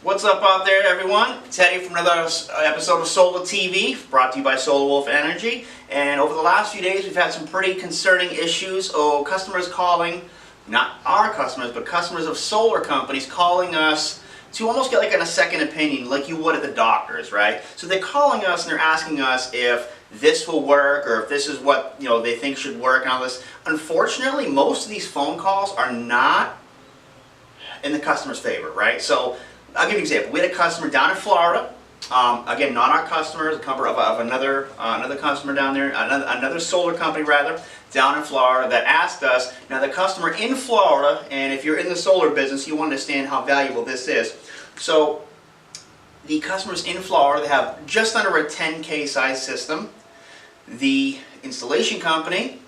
What's up out there, everyone? It's Eddie from another episode of Solar TV, brought to you by Solar Wolf Energy. And over the last few days, we've had some pretty concerning issues. Customers calling, not our customers, but customers of solar companies calling us to almost get like a second opinion, like you would at the doctor's, right? So they're calling us and they're asking us if this will work or if this is what they think should work and all this. Unfortunately, most of these phone calls are not in the customer's favor, right? So I'll give you an example. We had a customer down in Florida. Again, not our customer, a company of another customer down there, another solar company rather, down in Florida that asked us. Now the customer in Florida, and if you're in the solar business, you understand how valuable this is. So the customers in Florida, they have just under a 10K size system. The installation company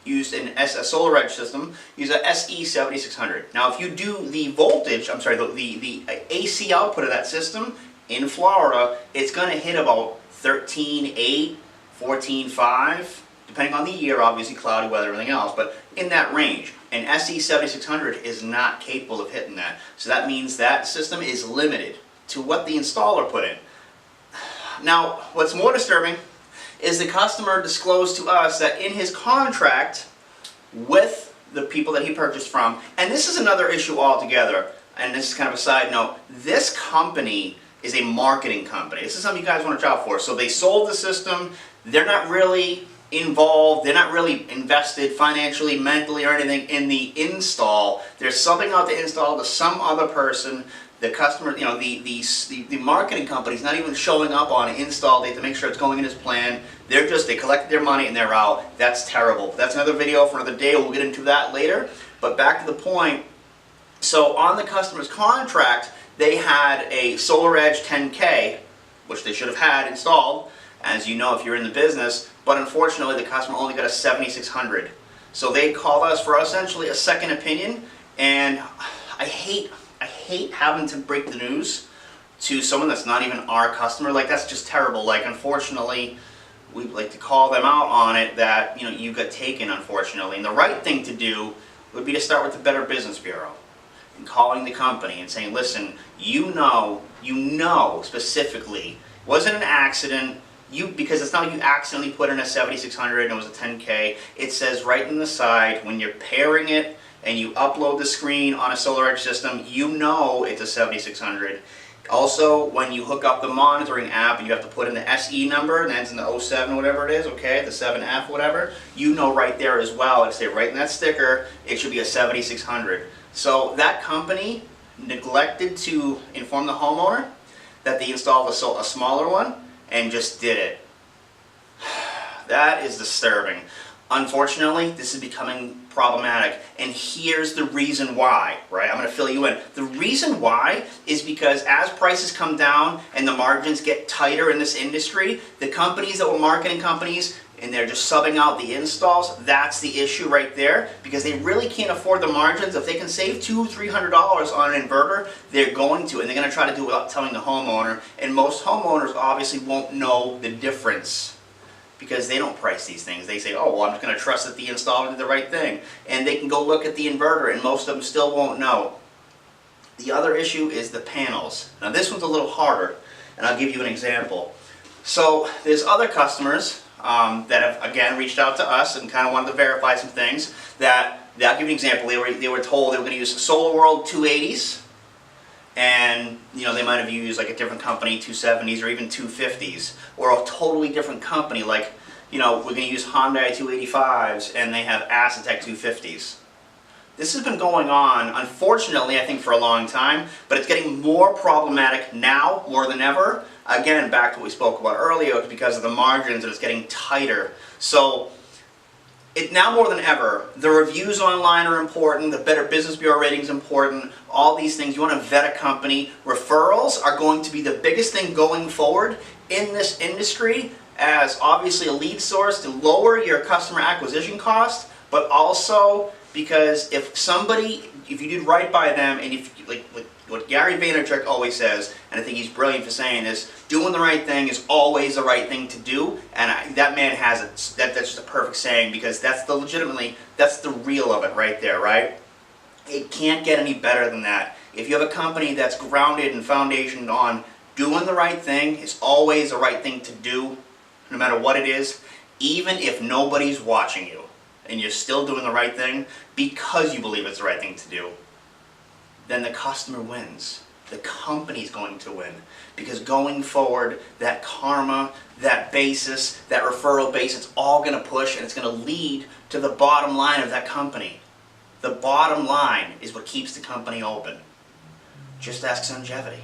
used a solar edge system, use a SE 7600. Now if you do the voltage, the AC output of that system in Florida, it's going to hit about 13.8, 14.5, depending on the year, obviously cloudy weather, everything else, but in that range. And SE 7600 is not capable of hitting that. So that means that system is limited to what the installer put in. Now, what's more disturbing is the customer disclosed to us that in his contract with the people that he purchased from, and this is another issue altogether, and this is kind of a side note, this company is a marketing company. This is something you guys want to watch out for. So they sold the system, they're not really involved, they're not really invested financially, mentally, or anything in the install. They're subbing out the install to some other person. The customer, the marketing company's not even showing up on an install date to make sure it's going in as planned. They collected their money and they're out. That's terrible. That's another video for another day. We'll get into that later. But back to the point. So on the customer's contract, they had a Solar Edge 10K, which they should have had installed, as you know if you're in the business. But unfortunately, the customer only got a 7600. So they called us for essentially a second opinion, and I hate having to break the news to someone that's not even our customer. Like, that's just terrible. Like, unfortunately, we'd like to call them out on it that, you got taken, unfortunately. And the right thing to do would be to start with the Better Business Bureau and calling the company and saying, listen, you know specifically, it wasn't an accident, because it's not like you accidentally put in a 7600 and it was a 10K. It says right in the side, when you're pairing it, and you upload the screen on a Solar Edge system, it's a 7600. Also, when you hook up the monitoring app and you have to put in the SE number, and that's in the 07, whatever it is, okay, the 7F, whatever, right there as well, it'll say right in that sticker, it should be a 7600. So that company neglected to inform the homeowner that they installed a smaller one and just did it. That is disturbing. Unfortunately, this is becoming problematic, and here's the reason why, right? I'm going to fill you in. The reason why is because as prices come down and the margins get tighter in this industry, the companies that were marketing companies and they're just subbing out the installs, that's the issue right there, because they really can't afford the margins. If they can save $200-300 on an inverter, they're going to, and they're going to try to do it without telling the homeowner, and most homeowners obviously won't know the difference, because they don't price these things. They say, oh, well, I'm just going to trust that the installer did the right thing. And they can go look at the inverter, and most of them still won't know. The other issue is the panels. Now, this one's a little harder, and I'll give you an example. So there's other customers that have, again, reached out to us and kind of wanted to verify some things. I'll give you an example. They were told they were going to use SolarWorld 280s, and they might have used like a different company, 270s or even 250s, or a totally different company, like we're going to use Hyundai 285s and they have Acetec 250s. This has been going on, unfortunately, I think for a long time, but it's getting more problematic now more than ever. Again, back to what we spoke about earlier, it's because of the margins and it's getting tighter. So now more than ever, the reviews online are important, the Better Business Bureau rating is important, all these things. You want to vet a company. Referrals are going to be the biggest thing going forward in this industry, as obviously a lead source to lower your customer acquisition cost, but also because if you did right by them, and if like what Gary Vaynerchuk always says, and I think he's brilliant for saying this, doing the right thing is always the right thing to do, and that man has it. That's just a perfect saying, because that's the real of it right there, right? It can't get any better than that. If you have a company that's grounded and foundationed on doing the right thing, it's always the right thing to do, no matter what it is, even if nobody's watching you, and you're still doing the right thing because you believe it's the right thing to do, then the customer wins. The company's going to win. Because going forward, that karma, that basis, that referral base, it's all going to push and it's going to lead to the bottom line of that company. The bottom line is what keeps the company open. Just ask Longevity.